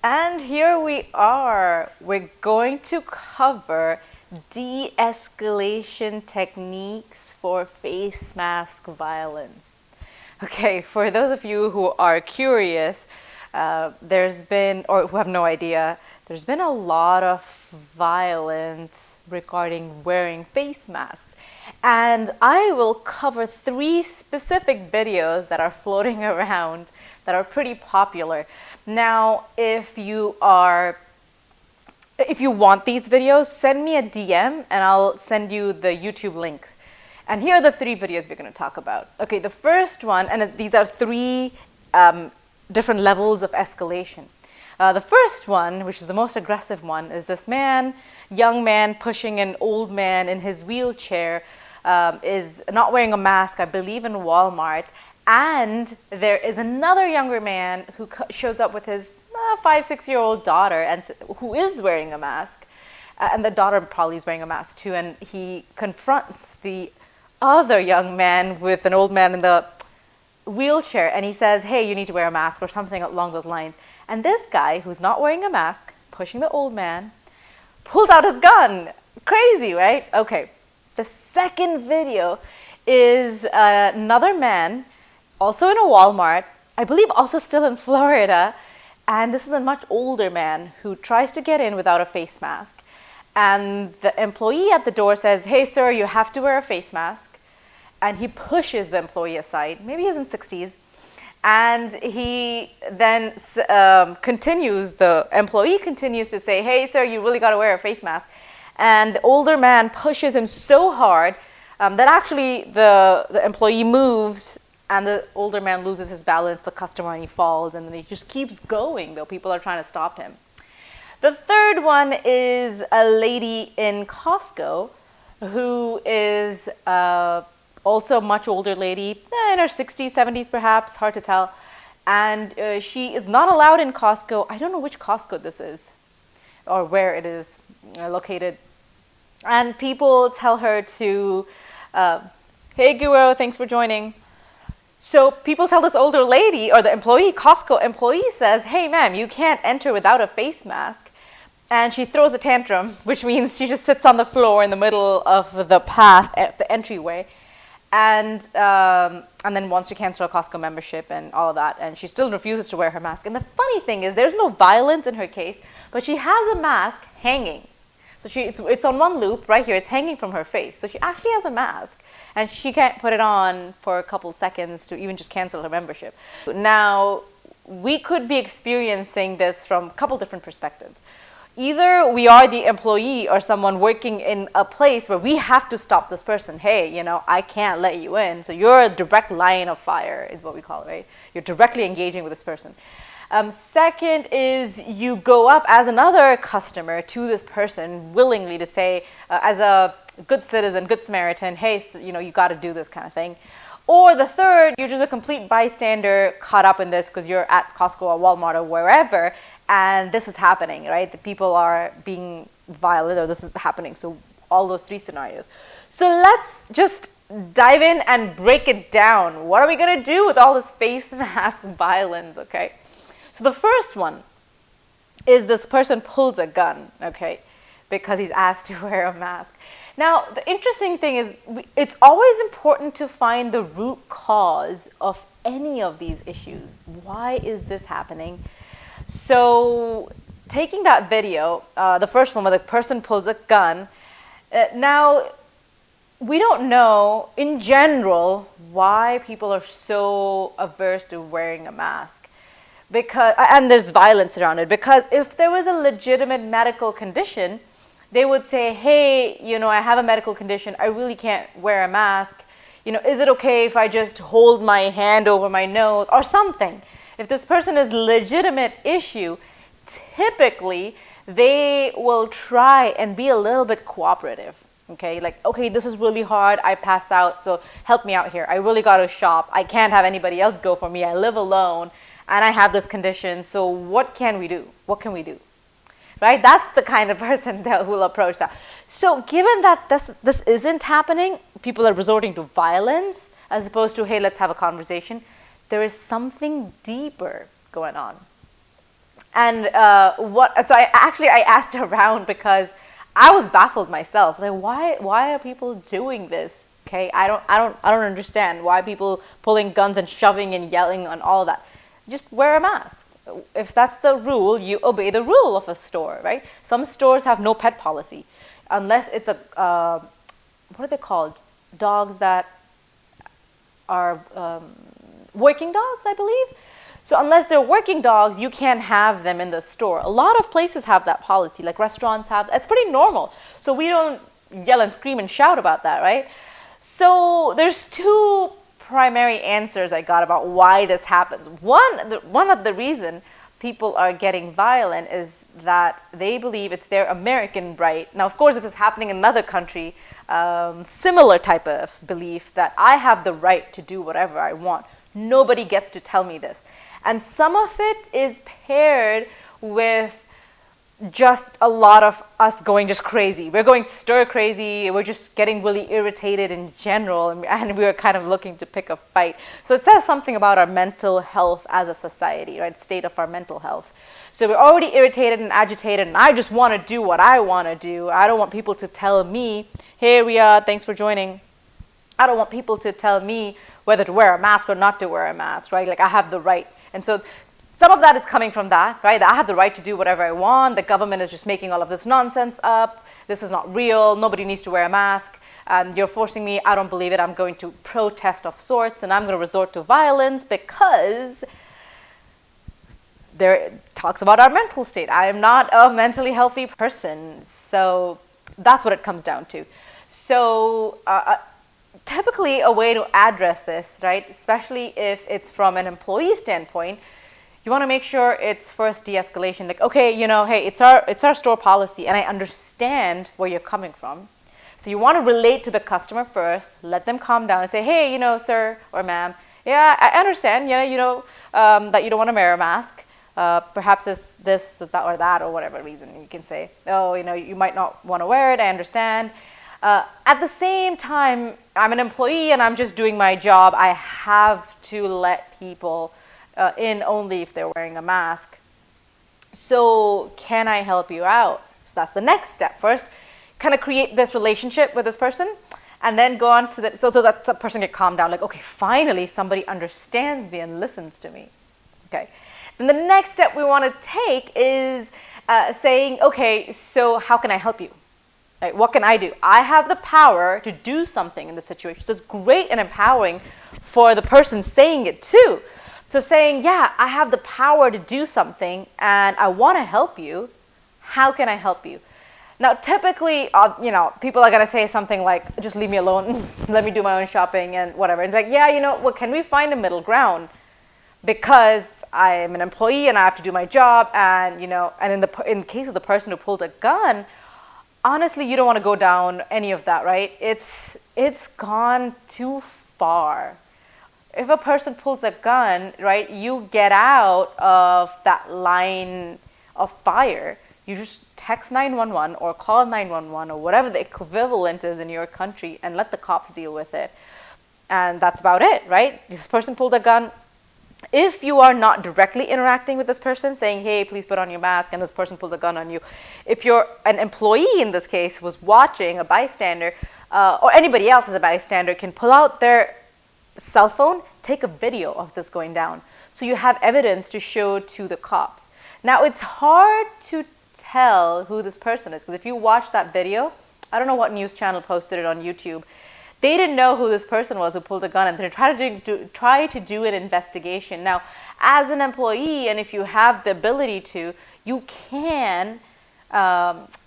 And here we are. We're going to cover de-escalation techniques for face mask violence. Okay, for those of you who are curious, there's been, or who have no idea, there's been a lot of violence regarding wearing face masks. And I will cover 3 specific videos that are floating around that are pretty popular. Now, if you want these videos, send me a DM and I'll send you the YouTube links. And here are the 3 videos we're going to talk about. Okay, the first one, and these are 3 different levels of escalation. The first one, which is the most aggressive one, is this young man pushing an old man in his wheelchair, is not wearing a mask, I believe in Walmart. And there is another younger man who shows up with his 5-6-year-old daughter and who is wearing a mask. And the daughter probably is wearing a mask too. And he confronts the other young man with an old man in the wheelchair. And he says, hey, you need to wear a mask or something along those lines. And this guy who's not wearing a mask, pushing the old man, pulled out his gun. Crazy, right? Okay. The second video is another man, also in a Walmart, I believe also still in Florida, and this is a much older man who tries to get in without a face mask. And the employee at the door says, hey sir, you have to wear a face mask. And he pushes the employee aside, maybe he's in 60s, and he then the employee continues to say, hey sir, you really got to wear a face mask. And the older man pushes him so hard that actually the employee moves and the older man loses his balance, the customer, and he falls, and then he just keeps going, though people are trying to stop him. The third one is a lady in Costco who is also a much older lady, in her 60s, 70s perhaps, hard to tell. And she is not allowed in Costco. I don't know which Costco this is or where it is located. And people tell her to, hey Guru, thanks for joining. So people tell this older lady, or the employee, Costco employee says, hey ma'am, you can't enter without a face mask. And she throws a tantrum, which means she just sits on the floor in the middle of the path at the entryway. And then wants to cancel her Costco membership and all of that. And she still refuses to wear her mask. And the funny thing is, there's no violence in her case, but she has a mask hanging. So it's on one loop right here. It's hanging from her face. So she actually has a mask. And she can't put it on for a couple seconds to even just cancel her membership. Now, we could be experiencing this from a couple different perspectives. Either we are the employee or someone working in a place where we have to stop this person. Hey, I can't let you in. So you're a direct line of fire is what we call it, right? You're directly engaging with this person. Second is you go up as another customer to this person willingly to say, as a good citizen, good Samaritan, hey, so, you got to do this kind of thing. Or the third, you're just a complete bystander caught up in this because you're at Costco or Walmart or wherever, and this is happening, right? The people are being violent or this is happening. So all those 3 scenarios. So let's just dive in and break it down. What are we going to do with all this face mask violence, okay? So the first one is this person pulls a gun, okay, because he's asked to wear a mask. Now, the interesting thing is it's always important to find the root cause of any of these issues. Why is this happening? So taking that video, the first one where the person pulls a gun, now we don't know in general why people are so averse to wearing a mask. And there's violence around it, because if there was a legitimate medical condition, they would say, hey, I have a medical condition, I really can't wear a mask. Is it okay if I just hold my hand over my nose or something? If this person is legitimate issue, typically they will try and be a little bit cooperative. Okay, like, okay, this is really hard, I pass out, so help me out here. I really got to shop. I can't have anybody else go for me. I live alone and I have this condition, so what can we do? What can we do? Right? That's the kind of person that will approach that. So given that this isn't happening, people are resorting to violence as opposed to, hey, let's have a conversation. There is something deeper going on. And so I asked around because I was baffled myself. Like, why are people doing this? Okay, I don't understand why people pulling guns and shoving and yelling and all that. Just wear a mask. If that's the rule, you obey the rule of a store, right? Some stores have no pet policy, unless it's a what are they called? Dogs that are working dogs, I believe. So unless they're working dogs, you can't have them in the store. A lot of places have that policy, like restaurants have. It's pretty normal. So we don't yell and scream and shout about that, right? So there's two primary answers I got about why this happens. One of the reason people are getting violent is that they believe it's their American right. Now, of course, if it's happening in another country, similar type of belief that I have the right to do whatever I want. Nobody gets to tell me this. And some of it is paired with just a lot of us going just crazy. We're going stir crazy. We're just getting really irritated in general. And we're kind of looking to pick a fight. So it says something about our mental health as a society, right? State of our mental health. So we're already irritated and agitated, and I just want to do what I want to do. I don't want people to tell me, hey, Ria, thanks for joining. I don't want people to tell me whether to wear a mask or not to wear a mask, right? Like, I have the right. And so some of that is coming from that, right? That I have the right to do whatever I want. The government is just making all of this nonsense up. This is not real. Nobody needs to wear a mask. You're forcing me. I don't believe it. I'm going to protest of sorts, and I'm going to resort to violence because there talks about our mental state. I am not a mentally healthy person. So that's what it comes down to. So typically a way to address this, right, especially if it's from an employee standpoint, you want to make sure it's first de-escalation. Like, okay, you know, hey, it's our store policy, and I understand where you're coming from. So you want to relate to the customer first, let them calm down and say, hey, you know, sir or ma'am, yeah, I understand, that you don't want to wear a mask. Perhaps it's this, that, or that, or whatever reason. You can say, oh, you might not want to wear it, I understand. At the same time, I'm an employee and I'm just doing my job. I have to let people in only if they're wearing a mask. So can I help you out? So that's the next step. First, kind of create this relationship with this person, and then go on to the, so that the person can calm down. Like, okay, finally somebody understands me and listens to me. Okay. Then the next step we want to take is saying, okay, so how can I help you? Right, what can I do? I have the power to do something in this situation. So it's great and empowering for the person saying it too. So saying, yeah, I have the power to do something and I want to help you. How can I help you? Now, typically, people are going to say something like, just leave me alone. Let me do my own shopping and whatever. And it's like, yeah, can we find a middle ground? Because I'm an employee and I have to do my job. And, and in the case of the person who pulled a gun, honestly, you don't want to go down any of that, right? It's gone too far. If a person pulls a gun, right, you get out of that line of fire. You just text 911 or call 911 or whatever the equivalent is in your country and let the cops deal with it. And that's about it, right? This person pulled a gun. If you are not directly interacting with this person, saying, hey, please put on your mask, and this person pulls a gun on you. If you're an employee in this case, was watching, a bystander, or anybody else as a bystander, can pull out their cell phone, take a video of this going down. So you have evidence to show to the cops. Now, it's hard to tell who this person is, because if you watch that video, I don't know what news channel posted it on YouTube. They didn't know who this person was who pulled a gun, and they try to do an investigation. Now, as an employee, and if you have the ability to, you can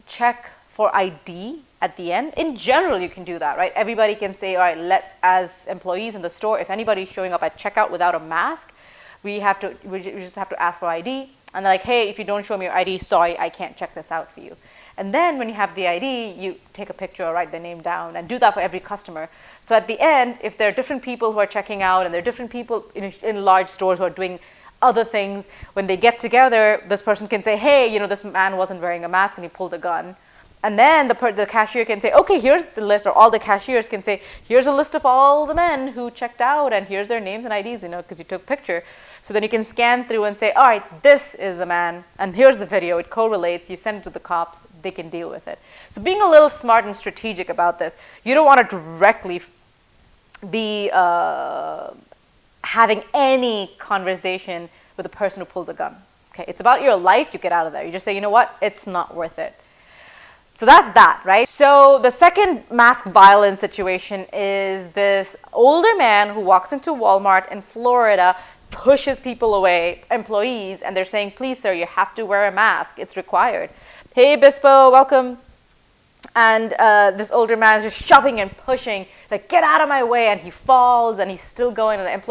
check for ID at the end. In general, you can do that, right? Everybody can say, all right, as employees in the store, if anybody's showing up at checkout without a mask, we just have to ask for ID. And they're like, hey, if you don't show me your ID, sorry, I can't check this out for you. And then when you have the ID, you take a picture or write their name down, and do that for every customer. So at the end, if there are different people who are checking out and there are different people in large stores who are doing other things, when they get together, this person can say, hey, this man wasn't wearing a mask and he pulled a gun. And then the cashier can say, okay, here's the list, or all the cashiers can say, here's a list of all the men who checked out, and here's their names and IDs, because you took a picture. So then you can scan through and say, all right, this is the man, and here's the video. It correlates. You send it to the cops. They can deal with it. So being a little smart and strategic about this, you don't want to directly be having any conversation with a person who pulls a gun. Okay, it's about your life. You get out of there. You just say, you know what? It's not worth it. So that's that, right? So the second mask violence situation is this older man who walks into Walmart in Florida, pushes people away, employees, and they're saying, please, sir, you have to wear a mask. It's required. Hey, Bispo, welcome. And this older man is just shoving and pushing, like, get out of my way. And he falls, and he's still going, and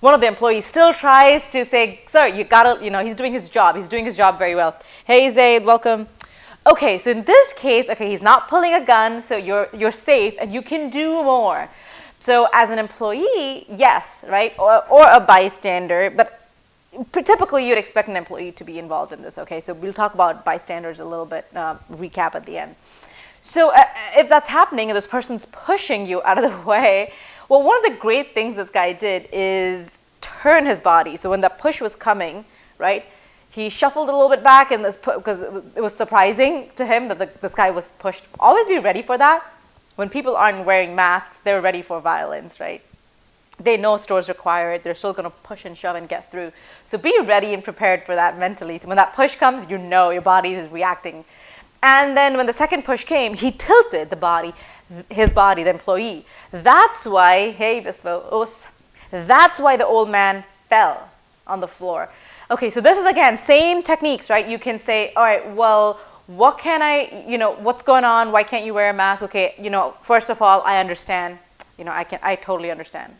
one of the employees still tries to say, sir, you gotta, he's doing his job. He's doing his job very well. Hey, Zaid, welcome. Okay, so in this case, okay, he's not pulling a gun, so you're safe and you can do more. So as an employee, yes, right, or a bystander, but typically you'd expect an employee to be involved in this, okay? So we'll talk about bystanders a little bit, recap at the end. So if that's happening and this person's pushing you out of the way, well, one of the great things this guy did is turn his body. So when that push was coming, right, he shuffled a little bit back, and because it was surprising to him that this guy was pushed. Always be ready for that. When people aren't wearing masks, they're ready for violence, right? They know stores require it. They're still going to push and shove and get through. So be ready and prepared for that mentally. So when that push comes, your body is reacting. And then when the second push came, he tilted his body, the employee. That's why, that's why the old man fell on the floor. Okay, so this is, again, same techniques, right? You can say, all right, well, what can what's going on? Why can't you wear a mask? Okay, first of all, I understand. I totally understand.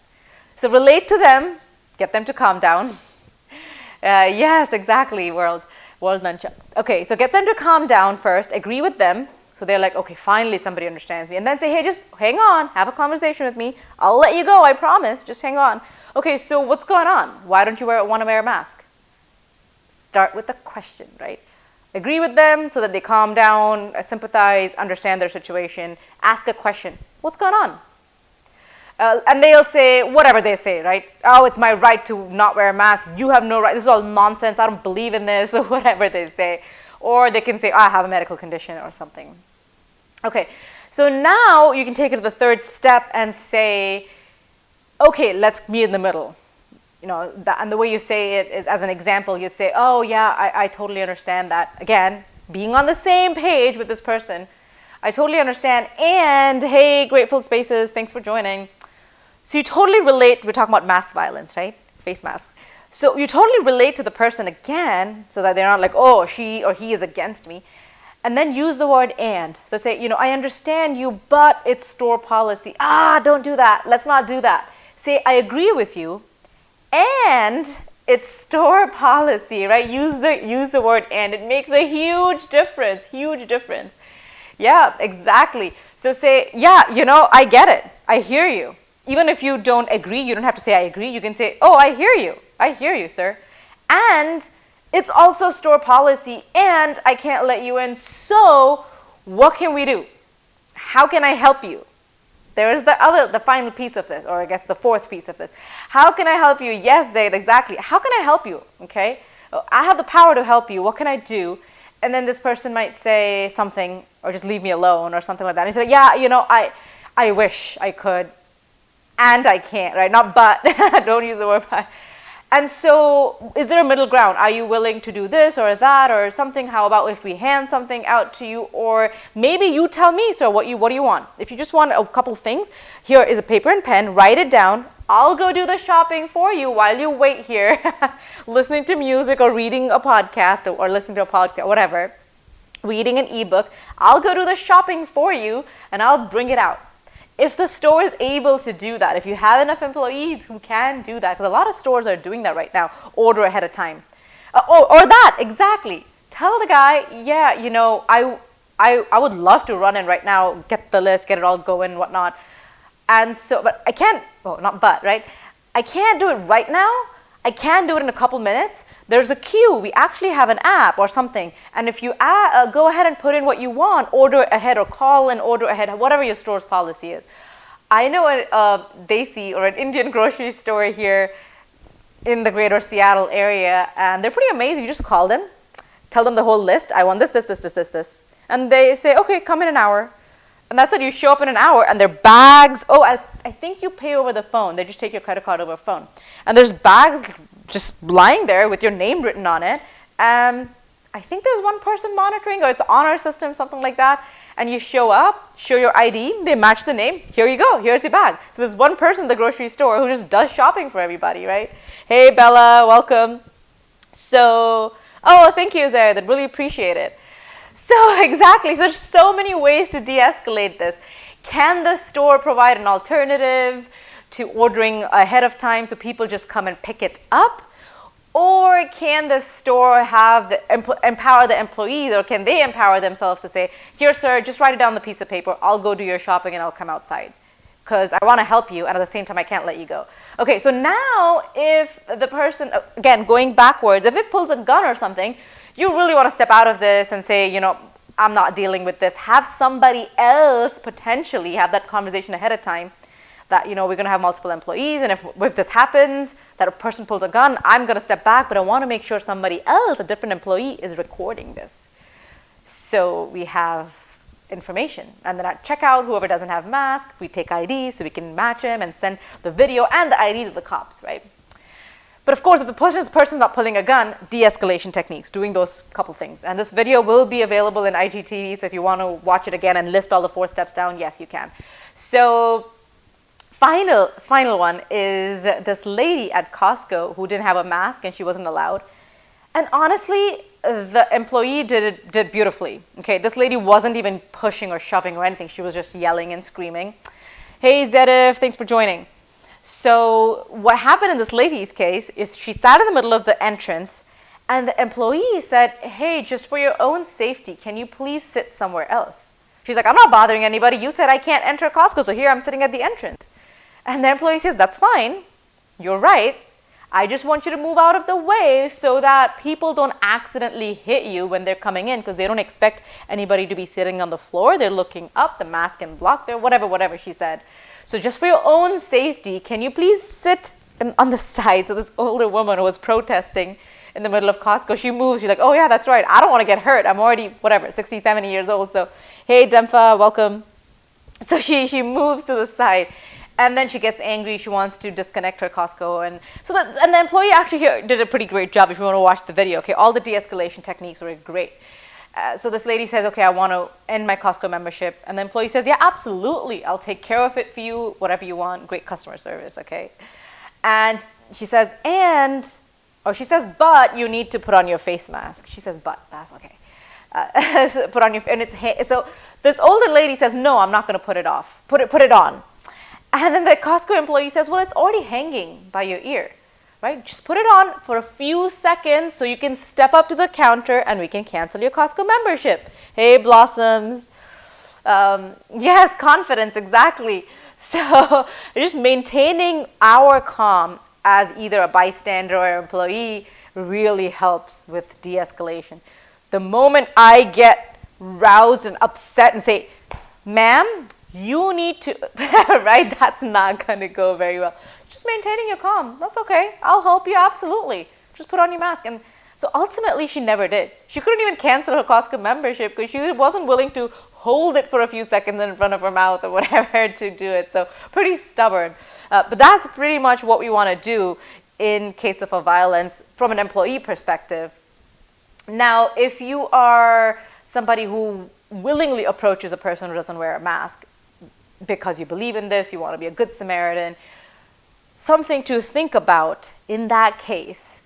So relate to them, get them to calm down. Yes, exactly, world nunchuck. Okay, so get them to calm down first, agree with them. So they're like, okay, finally somebody understands me. And then say, hey, just hang on, have a conversation with me. I'll let you go, I promise, just hang on. Okay, so what's going on? Why don't you want to wear a mask? Start with a question, right? Agree with them so that they calm down, sympathize, understand their situation. Ask a question. What's going on? And they'll say whatever they say, right? Oh, it's my right to not wear a mask. You have no right. This is all nonsense. I don't believe in this, or whatever they say. Or they can say, I have a medical condition or something. Okay, so now you can take it to the third step and say, okay, let's meet in the middle. And the way you say it is, as an example, you'd say, oh yeah, I totally understand that. Again, being on the same page with this person, I totally understand. And hey, Grateful Spaces, thanks for joining. So you totally relate. We're talking about mask violence, right? Face mask. So you totally relate to the person again, so that they're not like, oh, she or he is against me. And then use the word and. So say, I understand you, but it's store policy. Don't do that. Let's not do that. Say, I agree with you, and it's store policy, right? Use the word and. It makes a huge difference, huge difference. Yeah, exactly. So say, yeah, I get it. I hear you. Even if you don't agree, you don't have to say I agree. You can say, oh, I hear you. I hear you, sir. And it's also store policy, and I can't let you in. So what can we do? How can I help you? There is the final piece of this, or I guess the fourth piece of this. How can I help you? Yes, Zaid, exactly. How can I help you? Okay, I have the power to help you. What can I do? And then this person might say something, or just leave me alone, or something like that. And he's like, yeah, I wish I could, and I can't, right? Not but. Don't use the word but. And so, is there a middle ground? Are you willing to do this or that or something? How about if we hand something out to you, or maybe you tell me, so what do you want? If you just want a couple things, here is a paper and pen. Write it down. I'll go do the shopping for you while you wait here, listening to music or reading a podcast or listening to a podcast, whatever, reading an ebook. I'll go do the shopping for you, and I'll bring it out. If the store is able to do that, if you have enough employees who can do that, because a lot of stores are doing that right now, order ahead of time. Or that, exactly. Tell the guy, yeah, I would love to run in right now, get the list, get it all going, whatnot. And so, but I can't, right? I can't do it right now. I can do it in a couple minutes. There's a queue. We actually have an app or something. And if you go ahead and put in what you want, order ahead or call and order ahead, whatever your store's policy is. I know a Desi or an Indian grocery store here in the greater Seattle area, and they're pretty amazing. You just call them, tell them the whole list. I want this, this, this, this, this, this. And they say, okay, come in an hour. And that's it. You show up in an hour, and their bags, I think you pay over the phone. They just take your credit card over the phone. And there's bags just lying there with your name written on it. I think there's one person monitoring, or it's on our system, something like that. And you show up, show your ID, they match the name. Here you go, here's your bag. So there's one person in the grocery store who just does shopping for everybody, right? Hey, Bella, welcome. So, thank you, Zaid. I really appreciate it. So exactly, so there's so many ways to de-escalate this. Can the store provide an alternative to ordering ahead of time so people just come and pick it up? Or can the store have empower the employees, or can they empower themselves to say, here, sir, just write it down on the piece of paper. I'll go do your shopping and I'll come outside because I want to help you, and at the same time, I can't let you go. Okay, so now if the person, again, going backwards, if it pulls a gun or something, you really want to step out of this and say, I'm not dealing with this. Have somebody else potentially have that conversation ahead of time that, we're going to have multiple employees, and if this happens, that a person pulls a gun, I'm going to step back, but I want to make sure somebody else, a different employee, is recording this. So we have information. And then at checkout, whoever doesn't have mask, we take ID so we can match him and send the video and the ID to the cops, right? But of course, if the person's not pulling a gun, de-escalation techniques, doing those couple things. And this video will be available in IGTV, so if you want to watch it again and list all the 4 steps down, yes, you can. So final one is this lady at Costco who didn't have a mask and she wasn't allowed. And honestly, the employee did beautifully. Okay, this lady wasn't even pushing or shoving or anything. She was just yelling and screaming. Hey, Zedif, thanks for joining. So what happened in this lady's case is she sat in the middle of the entrance, and the employee said, hey, just for your own safety, can you please sit somewhere else? She's like, I'm not bothering anybody. You said I can't enter Costco, so here I'm sitting at the entrance. And the employee says, that's fine. You're right. I just want you to move out of the way so that people don't accidentally hit you when they're coming in, because they don't expect anybody to be sitting on the floor. They're looking up, the mask can block there, whatever she said. So just for your own safety, can you please sit on the side? So this older woman who was protesting in the middle of Costco, she moves. She's like, oh yeah, that's right. I don't want to get hurt. I'm already, 60, 70 years old. So, hey, Dempha, welcome. So she moves to the side. And then she gets angry. She wants to disconnect her Costco. And the employee actually here did a pretty great job if you want to watch the video. Okay, all the de-escalation techniques were great. So this lady says, okay, I want to end my Costco membership. And the employee says, yeah, absolutely. I'll take care of it for you, whatever you want. Great customer service, okay? And she says, but you need to put on your face mask. She says, but, that's okay. So put on your, so this older lady says, no, I'm not going to put it off. Put it on. And then the Costco employee says, well, it's already hanging by your ear. Right? Just put it on for a few seconds so you can step up to the counter and we can cancel your Costco membership. Hey, Blossoms. Yes, confidence, exactly. So just maintaining our calm as either a bystander or employee really helps with de-escalation. The moment I get roused and upset and say, ma'am, you need to, right? That's not going to go very well. Just maintaining your calm. That's okay. I'll help you. Absolutely. Just put on your mask. And so ultimately, she never did. She couldn't even cancel her Costco membership because she wasn't willing to hold it for a few seconds in front of her mouth or whatever to do it. So pretty stubborn. But that's pretty much what we want to do in case of a violence from an employee perspective. Now, if you are somebody who willingly approaches a person who doesn't wear a mask because you believe in this, you want to be a good Samaritan, something to think about in that case,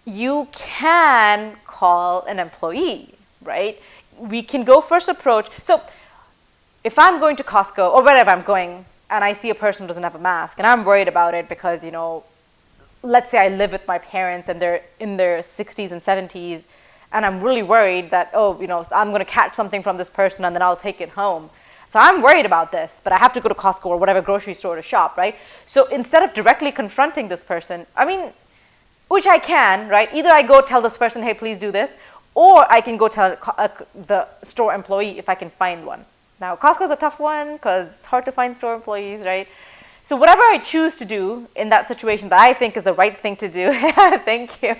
you can call an employee, right? We can go first approach. So if I'm going to Costco or wherever I'm going and I see a person who doesn't have a mask and I'm worried about it because, let's say I live with my parents and they're in their 60s and 70s and I'm really worried that, I'm going to catch something from this person and then I'll take it home. So I'm worried about this, but I have to go to Costco or whatever grocery store to shop, right? So instead of directly confronting this person, which I can, right? Either I go tell this person, hey, please do this, or I can go tell the store employee if I can find one. Now, Costco is a tough one because it's hard to find store employees, right? So whatever I choose to do in that situation that I think is the right thing to do, thank you.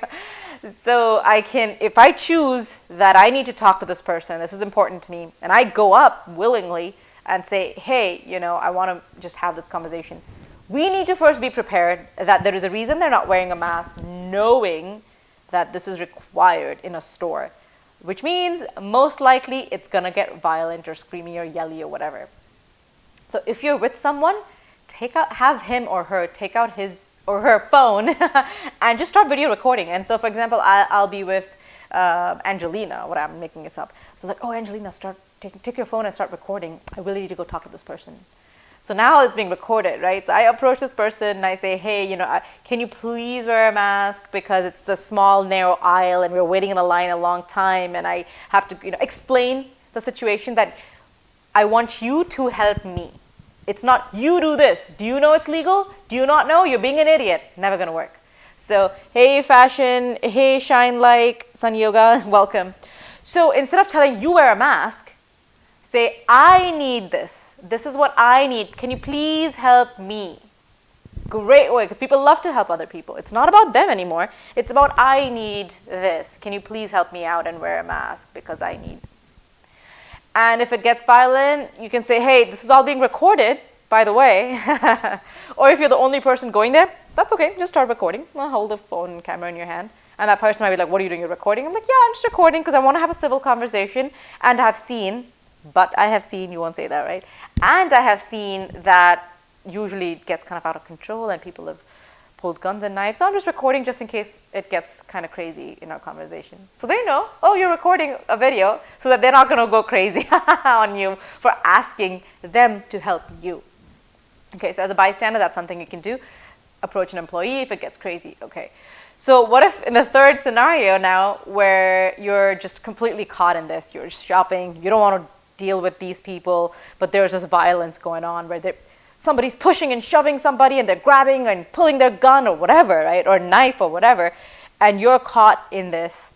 So I can, if I choose that I need to talk to this person, this is important to me, and I go up willingly and say, hey, you know, I want to just have this conversation. We need to first be prepared that there is a reason they're not wearing a mask, knowing that this is required in a store, which means most likely it's going to get violent or screamy or yelly or whatever. So if you're with someone, have him or her take out his or her phone and just start video recording. And so, for example, I'll be with Angelina, what I'm making this up. So like, oh, Angelina, take your phone and start recording. I really need to go talk to this person. So now it's being recorded, right? So I approach this person and I say, hey, you know, can you please wear a mask because it's a small, narrow aisle and we're waiting in a line a long time, and I have to, you know, explain the situation that I want you to help me. It's not you do this. Do you know it's legal? Do you not know? You're being an idiot. Never gonna work. So, hey fashion, hey shine like, Sun Yoga, welcome. So instead of telling you wear a mask, say, I need this. This is what I need. Can you please help me? Great way, because people love to help other people. It's not about them anymore. It's about I need this. Can you please help me out and wear a mask because I need. And if it gets violent, you can say, hey, this is all being recorded, by the way. Or if you're the only person going there, that's okay. Just start recording. I'll hold the phone and camera in your hand. And that person might be like, what are you doing? You're recording? I'm like, yeah, I'm just recording because I want to have a civil conversation. And I have seen, you won't say that, right? And I have seen that usually it gets kind of out of control and people have pulled guns and knives. So I'm just recording just in case it gets kind of crazy in our conversation. So they know, oh, you're recording a video, so that they're not going to go crazy on you for asking them to help you. Okay, so as a bystander, that's something you can do. Approach an employee if it gets crazy. Okay. So what if in the third scenario now where you're just completely caught in this, you're shopping, you don't want to deal with these people, but there's this violence going on where somebody's pushing and shoving somebody and they're grabbing and pulling their gun or whatever, right? Or knife or whatever. And you're caught in this,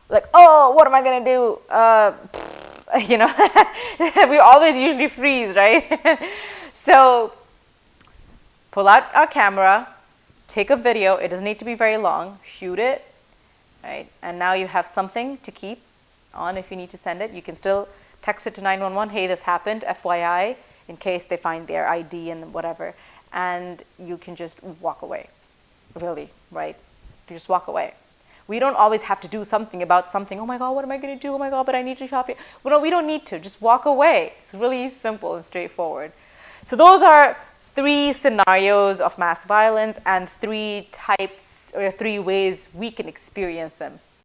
like, oh, what am I going to do? You know, we always usually freeze, right? So pull out our camera, take a video. It doesn't need to be very long. Shoot it, right? And now you have something to keep on if you need to send it. You can still text it to 911. Hey, this happened, FYI, in case they find their ID and whatever. And you can just walk away, really, right? You just walk away. We don't always have to do something about something. Oh my God, what am I going to do? Oh my God, but I need to shop here. Well, no, we don't need to. Just walk away. It's really simple and straightforward. So those are 3 scenarios of mass violence and 3 types or 3 ways we can experience them.